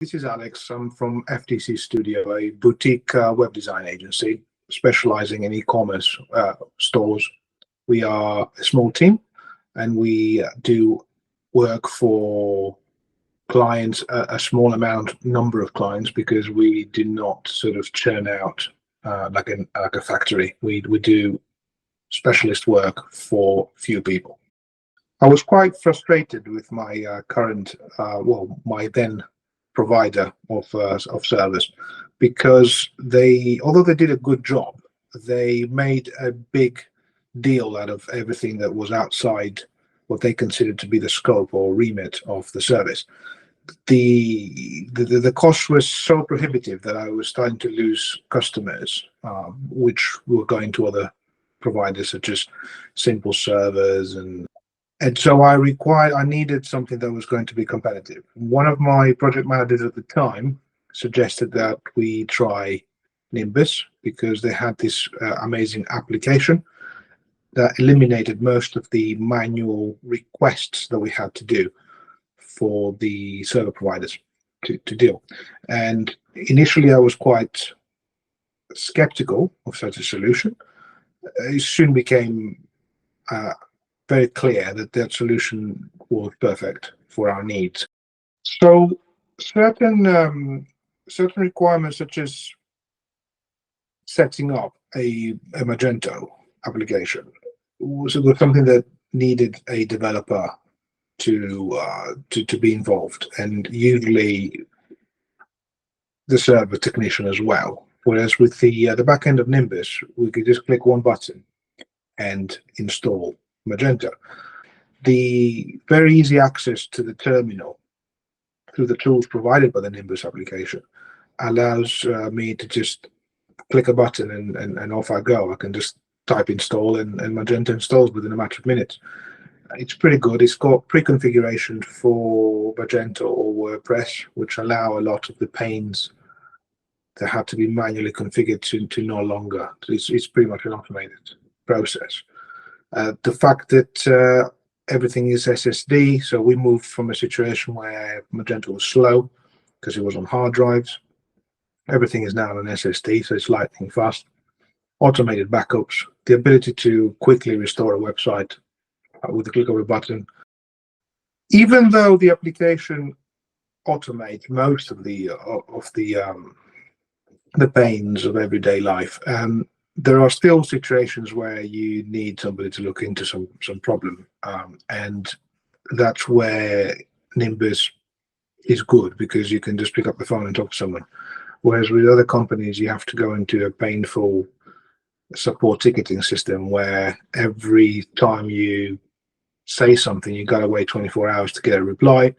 This is Alex. I'm from FDC Studio, a boutique web design agency specializing in e-commerce stores. We are a small team and we do work for clients, a small number of clients, because we do not sort of churn out like a factory. We do specialist work for few people. I was quite frustrated with my current, my then provider of service, because although they did a good job, they made a big deal out of everything that was outside what they considered to be the scope or remit of the service. The costs were so prohibitive that I was starting to lose customers, which were going to other providers such as Simple Servers, and so I needed something that was going to be competitive. One of my project managers at the time suggested that we try Nimbus, because they had this amazing application that eliminated most of the manual requests that we had to do for the server providers to deal. And initially I was quite skeptical of such a solution. It soon became very clear that that solution was perfect for our needs. So certain requirements, such as setting up a Magento application, was something that needed a developer to be involved, and usually the server technician as well. Whereas with the back end of Nimbus, we could just click one button and install Magento. The very easy access to the terminal through the tools provided by the Nimbus application allows me to just click a button and off I go. I can just type install and Magento installs within a matter of minutes. It's pretty good. It's got pre-configuration for Magento or WordPress, which allow a lot of the panes that had to be manually configured to no longer. It's pretty much an automated process. The fact that everything is SSD, so we moved from a situation where Magento was slow because it was on hard drives. Everything is now on an SSD, so it's lightning fast. Automated backups, the ability to quickly restore a website with the click of a button. Even though the application automates most of the pains of everyday life, there are still situations where you need somebody to look into some problem, and that's where Nimbus is good, because you can just pick up the phone and talk to someone. Whereas with other companies, you have to go into a painful support ticketing system where every time you say something, you got to wait 24 hours to get a reply.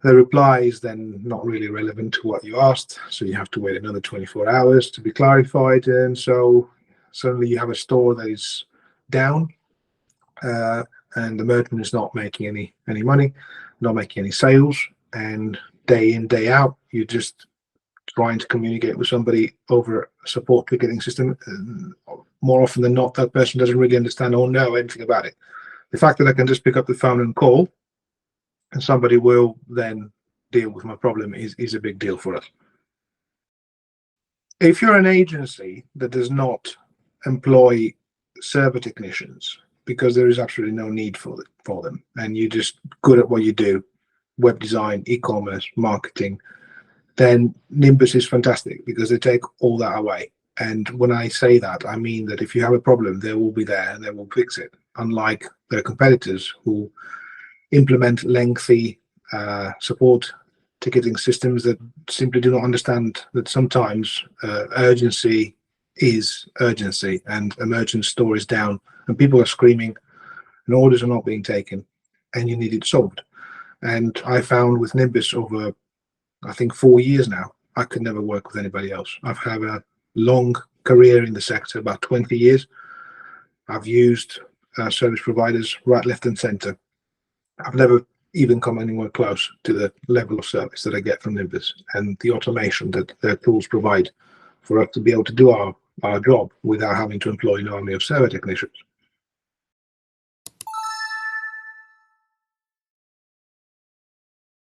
The reply is then not really relevant to what you asked, so you have to wait another 24 hours to be clarified, and so suddenly you have a store that is down, and the merchant is not making any money, not making any sales, and day in, day out, you're just trying to communicate with somebody over a support ticketing system. More often than not, that person doesn't really understand or know anything about it. The fact that I can just pick up the phone and call, and somebody will then deal with my problem is a big deal for us. If you're an agency that does not employ server technicians, because there is absolutely no need for them, and you're just good at what you do, web design, e-commerce, marketing, then Nimbus is fantastic, because they take all that away. And when I say that, I mean that if you have a problem, they will be there and they will fix it, unlike their competitors who implement lengthy support ticketing systems that simply do not understand that sometimes urgency is urgency, and a merchant store is down and people are screaming and orders are not being taken, and you need it solved. And I found with Nimbus over, I think, 4 years now, I could never work with anybody else. I've had a long career in the sector, about 20 years. I've used service providers right, left and center. I've never even come anywhere close to the level of service that I get from Nimbus, and the automation that their tools provide for us to be able to do our job without having to employ an army of server technicians.